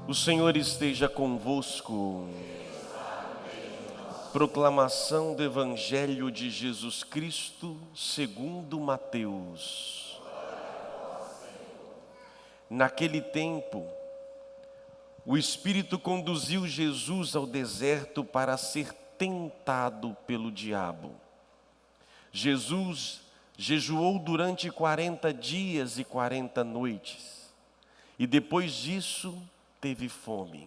O Senhor esteja convosco. Proclamação do Evangelho de Jesus Cristo, segundo Mateus. Naquele tempo, o Espírito conduziu Jesus ao deserto para ser tentado pelo diabo. Jesus jejuou durante 40 dias e 40 noites, e depois disso teve fome.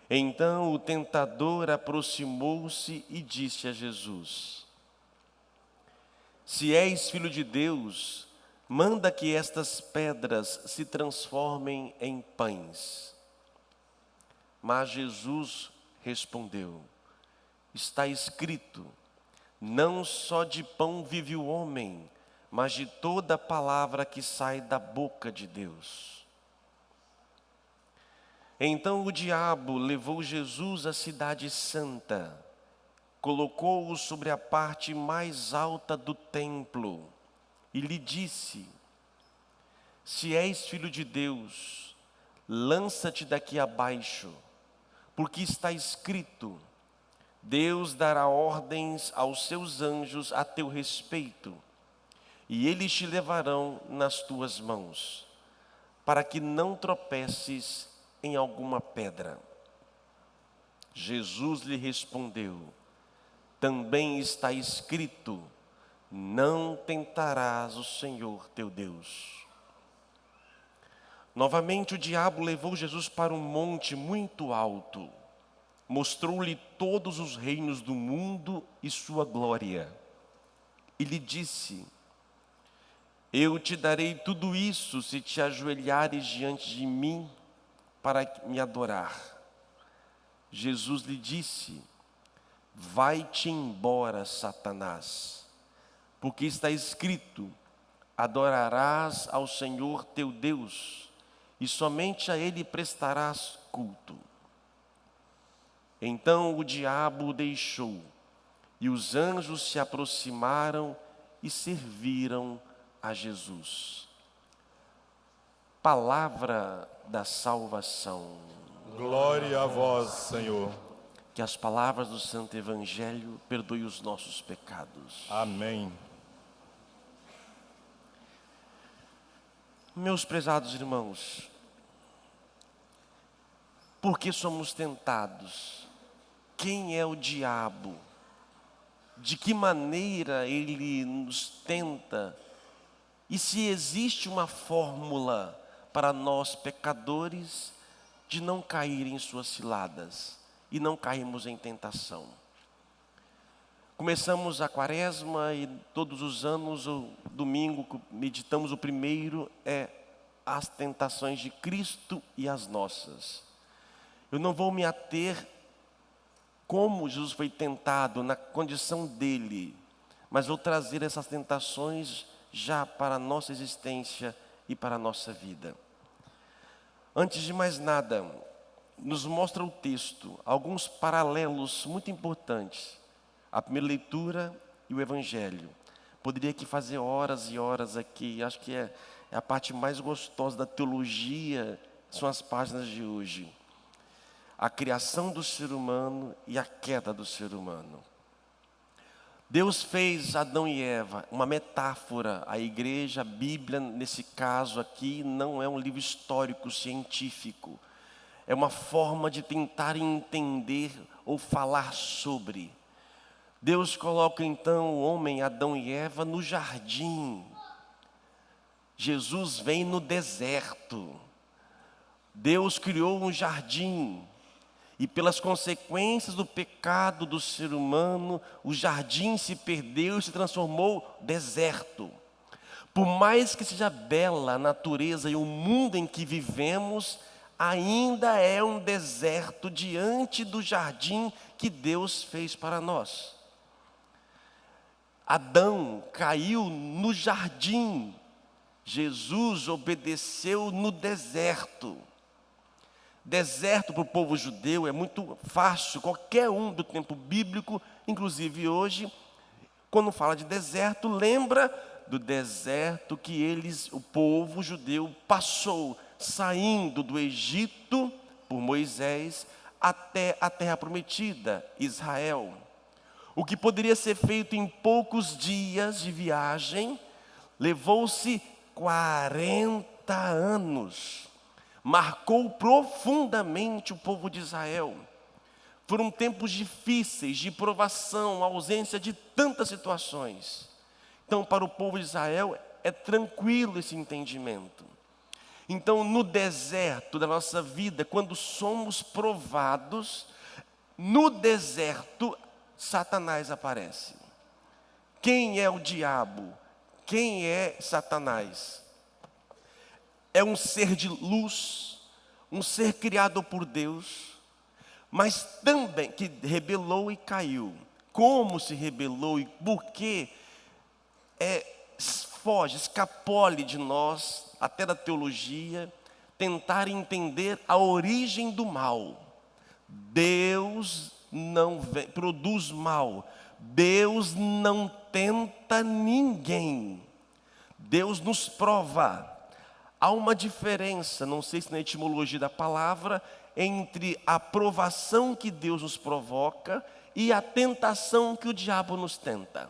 Então o tentador aproximou-se e disse a Jesus: Se és filho de Deus, manda que estas pedras se transformem em pães. Mas Jesus respondeu: Está escrito, não só de pão vive o homem, mas de toda palavra que sai da boca de Deus. Então o diabo levou Jesus à cidade santa, colocou-o sobre a parte mais alta do templo e lhe disse: Se és filho de Deus, lança-te daqui abaixo, porque está escrito, Deus dará ordens aos seus anjos a teu respeito, e eles te levarão nas tuas mãos, para que não tropeces em alguma pedra. Jesus lhe respondeu: Também está escrito, não tentarás o Senhor teu Deus. Novamente o diabo levou Jesus para um monte muito alto, mostrou-lhe todos os reinos do mundo e sua glória, e lhe disse: Eu te darei tudo isso se te ajoelhares diante de mim para me adorar. Jesus lhe disse: Vai-te embora, Satanás, porque está escrito, adorarás ao Senhor teu Deus, e somente a Ele prestarás culto. Então o diabo o deixou, e os anjos se aproximaram e serviram a Jesus. Palavra da salvação. Glória a vós, Senhor. Que as palavras do Santo Evangelho perdoem os nossos pecados. Amém. Meus prezados irmãos, por que somos tentados? Quem é o diabo? De que maneira ele nos tenta? E se existe uma fórmula para nós pecadores de não cair em suas ciladas e não cairmos em tentação? Começamos a quaresma e todos os anos, o domingo, meditamos o primeiro, as tentações de Cristo e as nossas. Eu não vou me ater como Jesus foi tentado, na condição dele, mas vou trazer essas tentações já para a nossa existência e para a nossa vida. Antes de mais nada, nos mostra o texto alguns paralelos muito importantes. A primeira leitura e o Evangelho. Poderia aqui fazer horas e horas aqui, acho que é a parte mais gostosa da teologia, são as páginas de hoje. A criação do ser humano e a queda do ser humano. Deus fez Adão e Eva, uma metáfora. A igreja, a Bíblia, nesse caso aqui, não é um livro histórico, científico. É uma forma de tentar entender ou falar sobre. Deus coloca então o homem, Adão e Eva, no jardim. Jesus vem no deserto. Deus criou um jardim. E pelas consequências do pecado do ser humano, o jardim se perdeu e se transformou deserto. Por mais que seja bela a natureza e o mundo em que vivemos, ainda é um deserto diante do jardim que Deus fez para nós. Adão caiu no jardim, Jesus obedeceu no deserto. Deserto para o povo judeu é muito fácil, qualquer um do tempo bíblico, inclusive hoje, quando fala de deserto, lembra do deserto que o povo judeu passou, saindo do Egito por Moisés até a terra prometida, Israel. O que poderia ser feito em poucos dias de viagem, levou-se 40 anos. Marcou profundamente o povo de Israel. Foram tempos difíceis de provação, ausência de tantas situações. Então, para o povo de Israel, é tranquilo esse entendimento. Então, no deserto da nossa vida, quando somos provados, no deserto, Satanás aparece. Quem é o diabo? Quem é Satanás? É um ser de luz, um ser criado por Deus, mas também que rebelou e caiu. Como se rebelou e por que foge, escapole de nós, até da teologia, tentar entender a origem do mal. Deus não produz mal. Deus não tenta ninguém. Deus nos prova. Há uma diferença, não sei se na etimologia da palavra, entre a provação que Deus nos provoca e a tentação que o diabo nos tenta.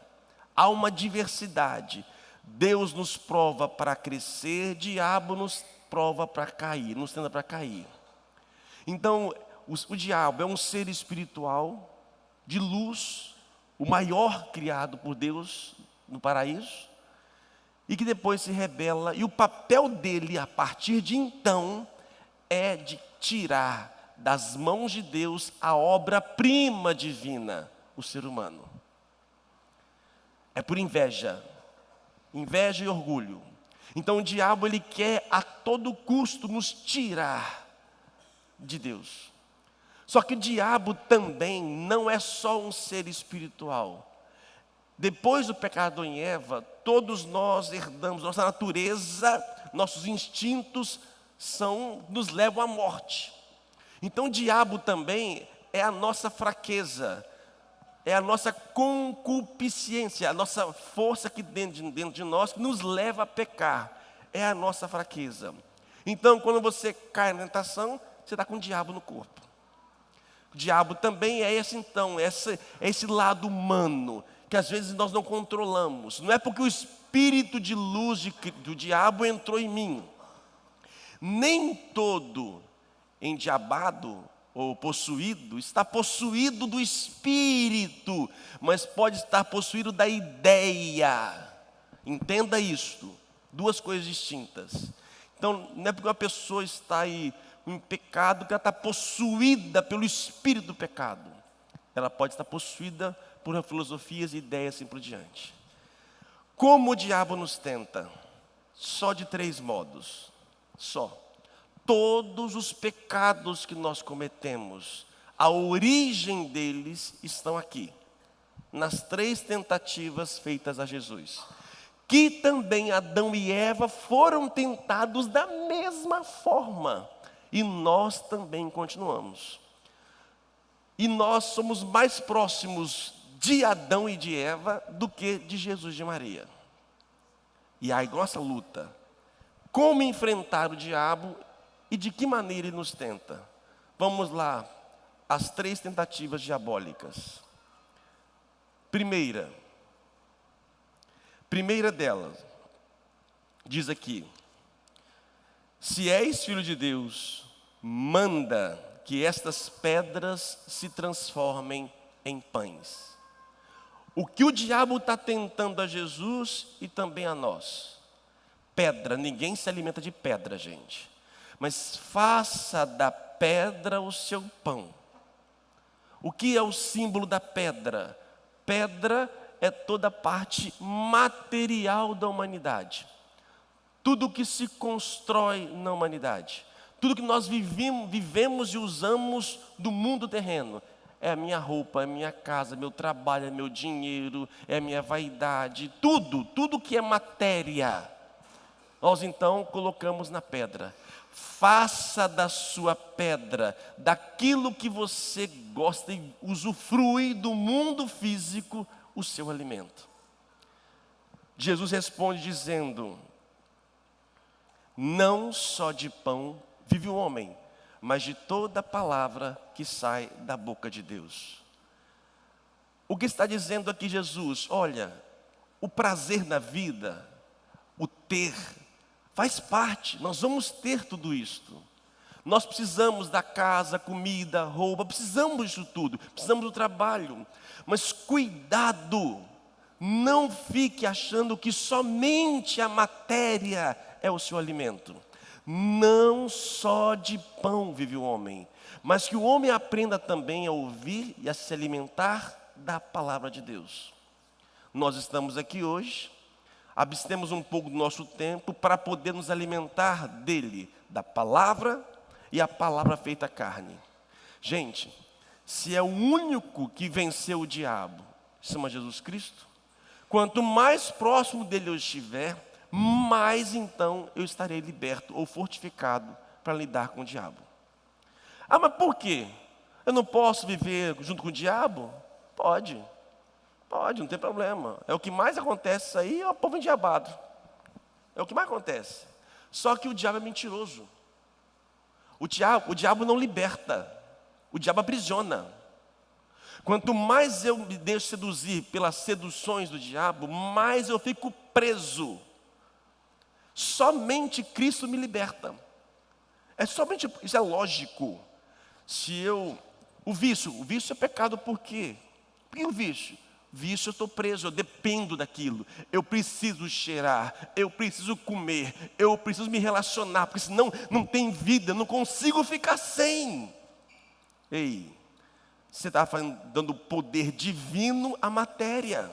Há uma diversidade. Deus nos prova para crescer, diabo nos prova para cair, nos tenta para cair. Então, o diabo é um ser espiritual, de luz, o maior criado por Deus no paraíso, e que depois se rebela, e o papel dele, a partir de então, é de tirar das mãos de Deus a obra-prima divina, o ser humano. É por inveja e orgulho. Então o diabo, ele quer a todo custo nos tirar de Deus. Só que o diabo também não é só um ser espiritual. Depois do pecado em Eva, todos nós herdamos, nossa natureza, nossos instintos nos levam à morte. Então o diabo também é a nossa fraqueza, é a nossa concupiscência, a nossa força que dentro de nós que nos leva a pecar, é a nossa fraqueza. Então quando você cai na tentação, você está com o diabo no corpo. O diabo também é esse lado humano, que às vezes nós não controlamos. Não é porque o espírito de luz do diabo entrou em mim. Nem todo endiabado ou possuído está possuído do espírito, mas pode estar possuído da ideia. Entenda isto, duas coisas distintas. Então, não é porque uma pessoa está aí em pecado que ela está possuída pelo espírito do pecado. Ela pode estar possuída por filosofias e ideias assim por diante. Como o diabo nos tenta? Só de 3 modos. Só. Todos os pecados que nós cometemos, a origem deles estão aqui. Nas 3 tentativas feitas a Jesus. Que também Adão e Eva foram tentados da mesma forma. E nós também continuamos. E nós somos mais próximos de Adão e de Eva do que de Jesus e de Maria. E aí nossa luta. Como enfrentar o diabo e de que maneira ele nos tenta? Vamos lá, as 3 tentativas diabólicas. Primeira delas, diz aqui: se és filho de Deus, manda que estas pedras se transformem em pães. O que o diabo está tentando a Jesus e também a nós? Pedra, ninguém se alimenta de pedra, gente. Mas faça da pedra o seu pão. O que é o símbolo da pedra? Pedra é toda a parte material da humanidade. Tudo que se constrói na humanidade. Tudo que nós vivemos e usamos do mundo terreno. É a minha roupa, é a minha casa, meu trabalho, é meu dinheiro, é a minha vaidade. Tudo que é matéria. Nós então colocamos na pedra. Faça da sua pedra, daquilo que você gosta e usufrui do mundo físico, o seu alimento. Jesus responde dizendo: não só de pão vive o homem, mas de toda palavra que sai da boca de Deus. O que está dizendo aqui Jesus? Olha, o prazer na vida, o ter, faz parte, nós vamos ter tudo isto. Nós precisamos da casa, comida, roupa, precisamos disso tudo, precisamos do trabalho. Mas cuidado, não fique achando que somente a matéria é o seu alimento. Não só de pão vive o homem, mas que o homem aprenda também a ouvir e a se alimentar da palavra de Deus. Nós estamos aqui hoje, abstemos um pouco do nosso tempo para poder nos alimentar dele, da palavra e a palavra feita carne. Gente, se é o único que venceu o diabo, se chama Jesus Cristo, quanto mais próximo dele eu estiver, mais então eu estarei liberto ou fortificado para lidar com o diabo. Ah, mas por quê? Eu não posso viver junto com o diabo? Pode, não tem problema. É o que mais acontece isso aí, é o povo endiabado. É o que mais acontece. Só que o diabo é mentiroso. O diabo não liberta, o diabo aprisiona. Quanto mais eu me deixo seduzir pelas seduções do diabo, mais eu fico preso. Somente Cristo me liberta. Isso é lógico. O vício é pecado por quê? Por que o vício? Vício, eu estou preso, eu dependo daquilo. Eu preciso cheirar, eu preciso comer, eu preciso me relacionar, porque senão não tem vida, eu não consigo ficar sem. Ei, você está dando poder divino à matéria.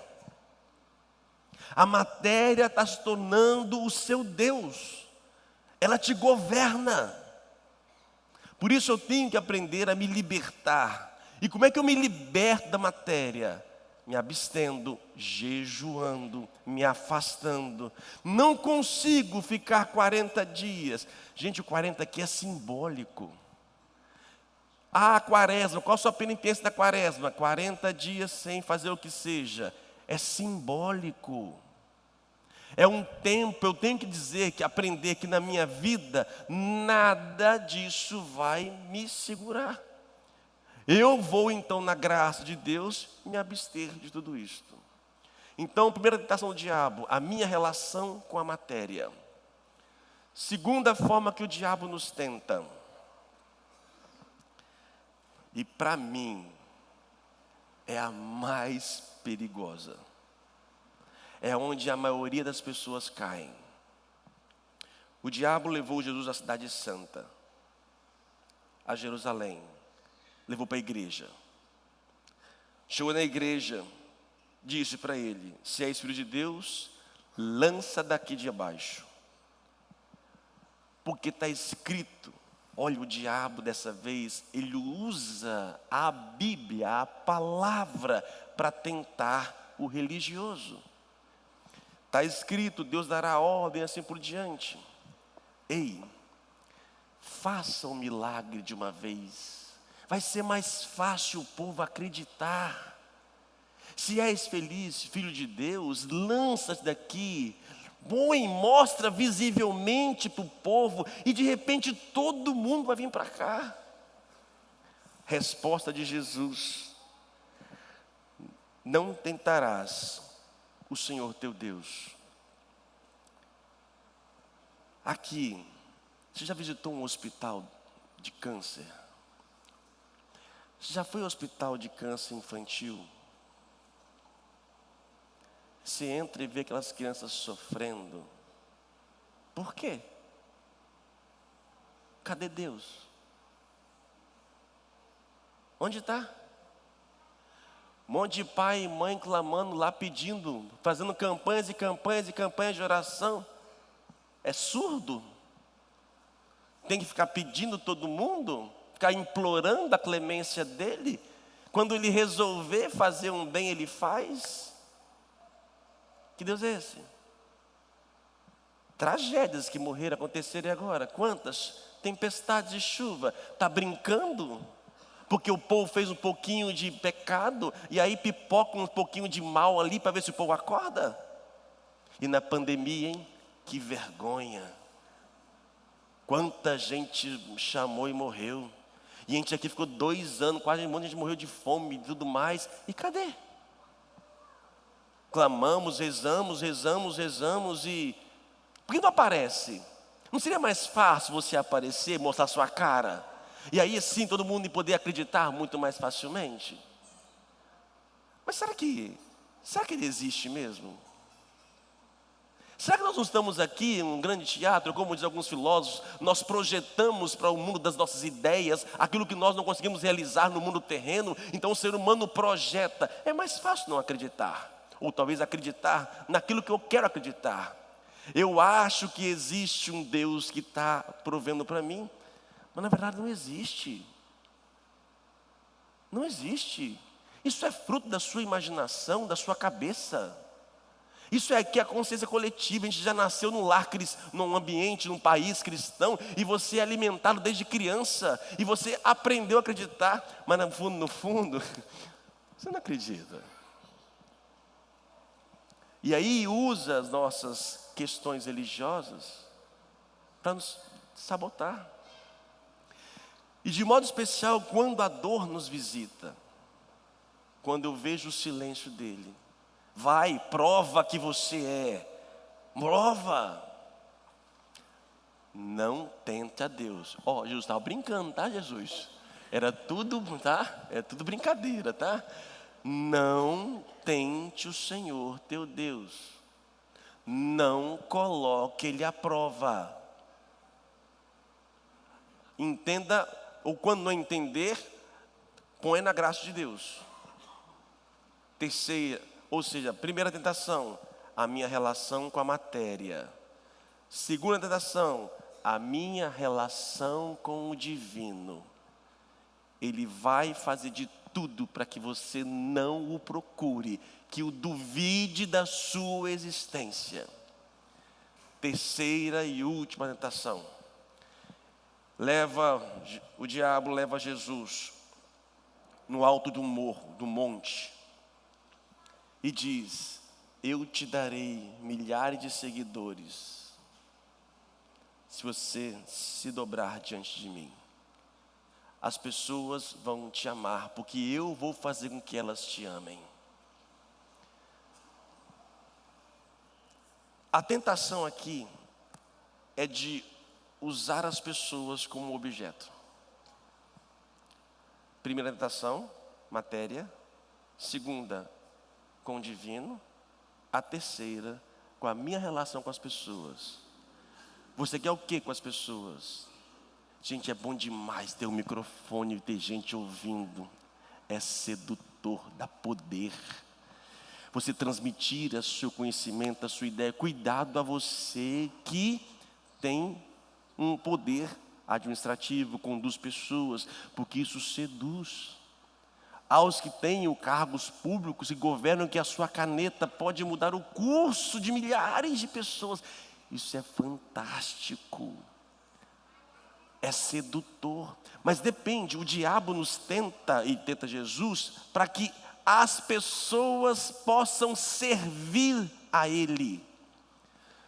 A matéria está se tornando o seu Deus. Ela te governa. Por isso eu tenho que aprender a me libertar. E como é que eu me liberto da matéria? Me abstendo, jejuando, me afastando. Não consigo ficar 40 dias. Gente, o 40 aqui é simbólico. Ah, quaresma, qual a sua penitência da quaresma? 40 dias sem fazer o que seja. É simbólico. É um tempo, eu tenho que aprender que na minha vida, nada disso vai me segurar. Eu vou então, na graça de Deus, me abster de tudo isto. Então, primeira tentação do diabo, a minha relação com a matéria. Segunda forma que o diabo nos tenta. E para mim, é a mais perigosa. É onde a maioria das pessoas caem. O diabo levou Jesus à cidade santa, a Jerusalém. Levou para a igreja. Chegou na igreja, disse para ele: se és filho de Deus, lança daqui de baixo. Porque está escrito. Olha, o diabo dessa vez, ele usa a Bíblia, a palavra, para tentar o religioso. Está escrito, Deus dará ordem, assim por diante. Ei, faça um milagre de uma vez. Vai ser mais fácil o povo acreditar. Se és feliz, filho de Deus, lança-te daqui. Mostra visivelmente para o povo. E de repente todo mundo vai vir para cá. Resposta de Jesus: não tentarás o Senhor teu Deus. Aqui, você já visitou um hospital de câncer? Você já foi ao hospital de câncer infantil? Você entra e vê aquelas crianças sofrendo. Por quê? Cadê Deus? Onde está? Um monte de pai e mãe clamando lá, pedindo, fazendo campanhas e campanhas e campanhas de oração. É surdo? Tem que ficar pedindo todo mundo? Ficar implorando a clemência dele? Quando ele resolver fazer um bem, ele faz? Que Deus é esse? Tragédias que morreram, aconteceram agora. Quantas? Tempestades de chuva. Está brincando? Porque o povo fez um pouquinho de pecado e aí pipoca um pouquinho de mal ali para ver se o povo acorda. E na pandemia, hein? Que vergonha. Quanta gente chamou e morreu. E a gente aqui ficou 2 anos, quase um monte de gente morreu de fome e tudo mais. E cadê? Clamamos, rezamos e... Por que não aparece? Não seria mais fácil você aparecer, mostrar sua cara? E aí sim todo mundo poder acreditar muito mais facilmente? Mas será que ele existe mesmo? Será que nós não estamos aqui em um grande teatro, como dizem alguns filósofos, nós projetamos para o mundo das nossas ideias aquilo que nós não conseguimos realizar no mundo terreno, então o ser humano projeta. É mais fácil não acreditar, ou talvez acreditar naquilo que eu quero acreditar. Eu acho que existe um Deus que está provendo para mim, mas na verdade não existe. Não existe. Isso é fruto da sua imaginação, da sua cabeça. Isso é que a consciência coletiva, a gente já nasceu num lar, num ambiente, num país cristão, e você é alimentado desde criança, e você aprendeu a acreditar, mas no fundo, você não acredita. E aí usa as nossas questões religiosas para nos sabotar. E de modo especial, quando a dor nos visita, quando eu vejo o silêncio dele. Vai, prova que você é. Prova. Não tente a Deus. Jesus estava brincando, tá, Jesus? Era tudo, tá? É tudo brincadeira, tá? Não tente o Senhor teu Deus. Não coloque Ele à prova. Entenda, ou quando não entender, põe na graça de Deus. Terceira, ou seja, primeira tentação, a minha relação com a matéria. Segunda tentação, a minha relação com o divino. Ele vai fazer de tudo para que você não o procure, que o duvide da sua existência. Terceira e última tentação. O diabo leva Jesus no alto do morro, do monte, e diz: eu te darei milhares de seguidores se você se dobrar diante de mim. As pessoas vão te amar, porque eu vou fazer com que elas te amem. A tentação aqui é de usar as pessoas como objeto. Primeira tentação, matéria. Segunda, com o divino. A terceira, com a minha relação com as pessoas. Você quer o que com as pessoas? Gente, é bom demais ter um microfone e ter gente ouvindo. É sedutor, dá poder. Você transmitir o seu conhecimento, a sua ideia. Cuidado a você que tem um poder administrativo, conduz pessoas, porque isso seduz. Aos que têm cargos públicos e governam, que a sua caneta pode mudar o curso de milhares de pessoas. Isso é fantástico. É sedutor. Mas depende, o diabo nos tenta, e tenta Jesus, para que as pessoas possam servir a Ele.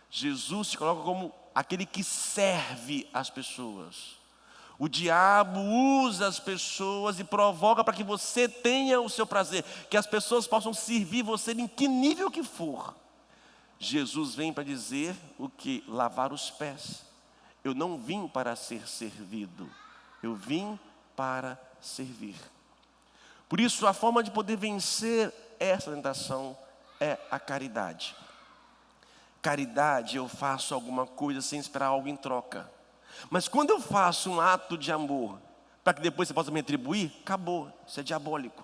Jesus se coloca como aquele que serve as pessoas. O diabo usa as pessoas e provoca para que você tenha o seu prazer, que as pessoas possam servir você em que nível que for. Jesus vem para dizer o que? Lavar os pés. Eu não vim para ser servido, eu vim para servir. Por isso, a forma de poder vencer essa tentação é a caridade. Caridade, eu faço alguma coisa sem esperar algo em troca. Mas quando eu faço um ato de amor, para que depois você possa me retribuir, acabou, isso é diabólico.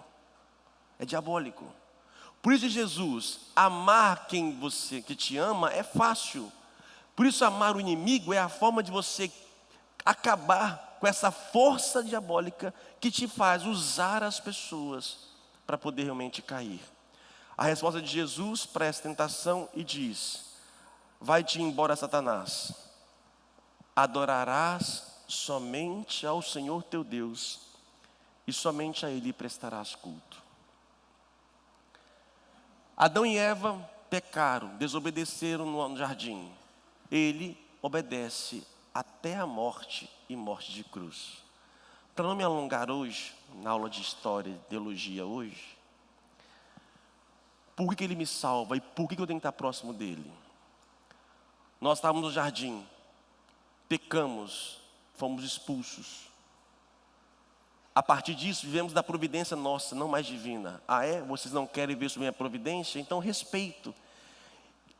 É diabólico. Por isso Jesus, amar que te ama é fácil. Por isso amar o inimigo é a forma de você acabar com essa força diabólica que te faz usar as pessoas para poder realmente cair. A resposta de Jesus para essa tentação e diz: vai-te embora, Satanás. Adorarás somente ao Senhor teu Deus e somente a Ele prestarás culto. Adão e Eva pecaram, desobedeceram no jardim. Ele obedece até a morte e morte de cruz. Para não me alongar hoje, na aula de história e teologia hoje, por que ele me salva e por que eu tenho que estar próximo dele? Nós estávamos no jardim, pecamos, fomos expulsos. A partir disso, vivemos da providência nossa, não mais divina. Ah, é? Vocês não querem ver sobre minha providência? Então respeito.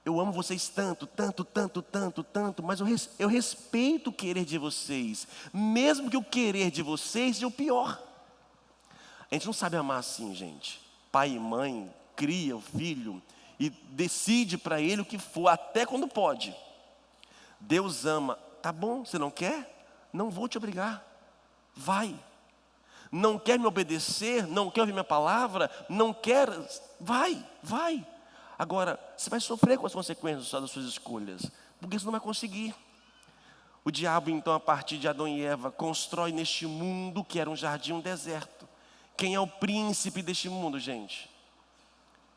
Eu amo vocês tanto, mas eu respeito o querer de vocês, mesmo que o querer de vocês seja o pior. A gente não sabe amar assim, gente. Pai e mãe cria o filho e decide para ele o que for, até quando pode. Deus ama. Tá bom, você não quer? Não vou te obrigar. Vai. Não quer me obedecer? Não quer ouvir minha palavra? Não quer? Vai. Agora, você vai sofrer com as consequências das suas escolhas, porque você não vai conseguir. O diabo, então, a partir de Adão e Eva, constrói neste mundo, que era um jardim, um deserto. Quem é o príncipe deste mundo, gente?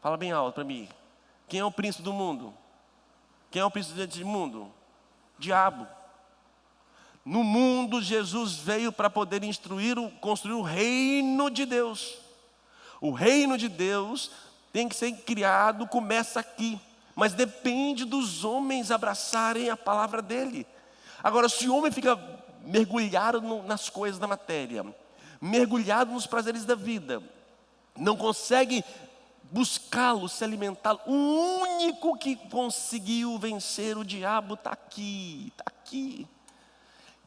Fala bem alto para mim. Quem é o príncipe do mundo? Quem é o príncipe deste mundo? Diabo. No mundo, Jesus veio para poder construir o reino de Deus. O reino de Deus tem que ser criado, começa aqui. Mas depende dos homens abraçarem a palavra dele. Agora, se o homem fica mergulhado nas coisas da matéria, mergulhado nos prazeres da vida, não consegue buscá-lo, se alimentá-lo, o único que conseguiu vencer o diabo está aqui.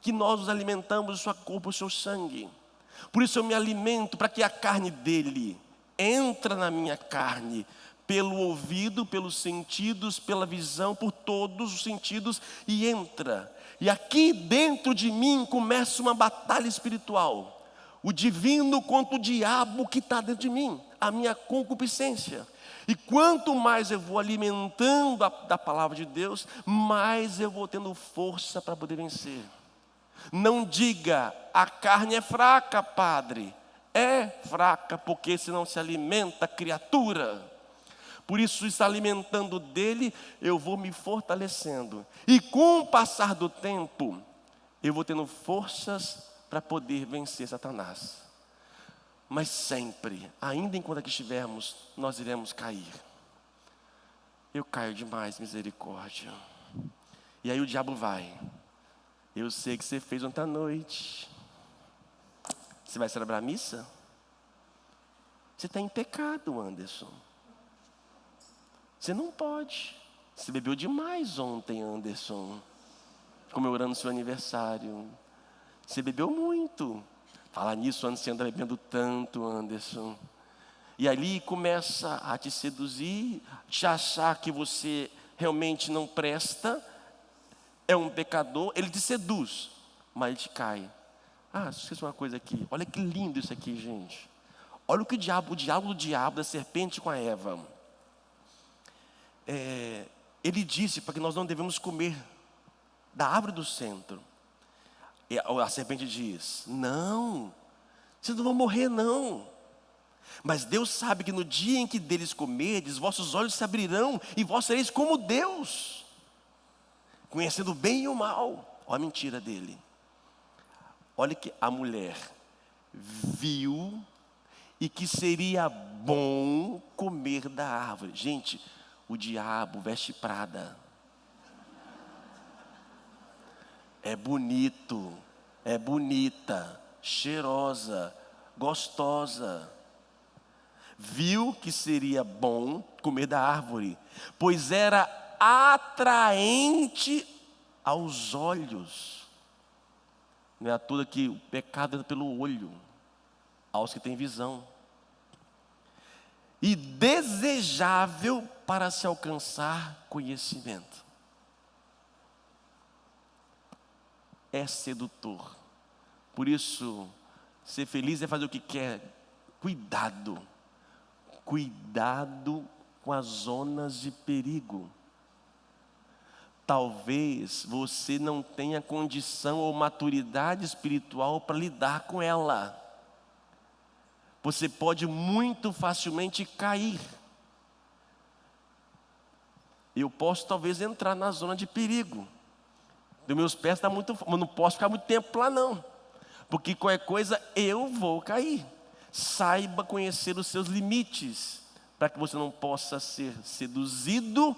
Que nós nos alimentamos do seu corpo, do seu sangue. Por isso eu me alimento, para que a carne dele entra na minha carne, pelo ouvido, pelos sentidos, pela visão, por todos os sentidos, e entra. E aqui dentro de mim começa uma batalha espiritual. O divino contra o diabo que está dentro de mim, a minha concupiscência. E quanto mais eu vou alimentando da palavra de Deus, mais eu vou tendo força para poder vencer. Não diga, a carne é fraca, padre. É fraca porque se não se alimenta, criatura. Por isso, está alimentando dele, eu vou me fortalecendo. E com o passar do tempo, eu vou tendo forças para poder vencer Satanás. Mas sempre, ainda enquanto aqui estivermos, nós iremos cair. Eu caio demais, misericórdia. E aí o diabo vai. Eu sei que você fez ontem à noite. Você vai celebrar a missa? Você está em pecado, Anderson. Você não pode. Você bebeu demais ontem, Anderson, comemorando seu aniversário. Você bebeu muito. Falar nisso, antes você anda bebendo tanto, Anderson. E ali começa a te seduzir, te achar que você realmente não presta, é um pecador, ele te seduz, mas ele te cai. Esqueci uma coisa aqui. Olha que lindo isso aqui, gente. Olha o que o diabo do diabo, da serpente com a Eva. Ele disse para que nós não devemos comer da árvore do centro. E a serpente diz: não, vocês não vão morrer não. Mas Deus sabe que no dia em que deles comerdes, vossos olhos se abrirão e vós sereis como Deus, conhecendo o bem e o mal. Olha a mentira dele. Olha que a mulher viu e que seria bom comer da árvore. Gente, o diabo veste Prada. É bonito, é bonita, cheirosa, gostosa. Viu que seria bom comer da árvore, pois era atraente aos olhos. Não é à toa que o pecado entra pelo olho, aos que têm visão. E desejável para se alcançar conhecimento. É sedutor. Por isso, ser feliz é fazer o que quer. Cuidado com as zonas de perigo. Talvez você não tenha condição ou maturidade espiritual para lidar com ela. Você pode muito facilmente cair. Eu posso talvez entrar na zona de perigo. Dos meus pés está muito, eu não posso ficar muito tempo lá não, porque qualquer coisa eu vou cair. Saiba conhecer os seus limites, para que você não possa ser seduzido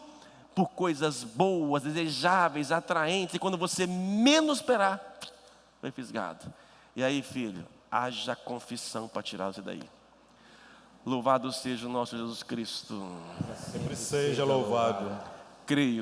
por coisas boas, desejáveis, atraentes, e quando você menos esperar, foi fisgado. E aí, filho, haja confissão para tirar você daí. Louvado seja o nosso Jesus Cristo. Sempre seja louvado. Creio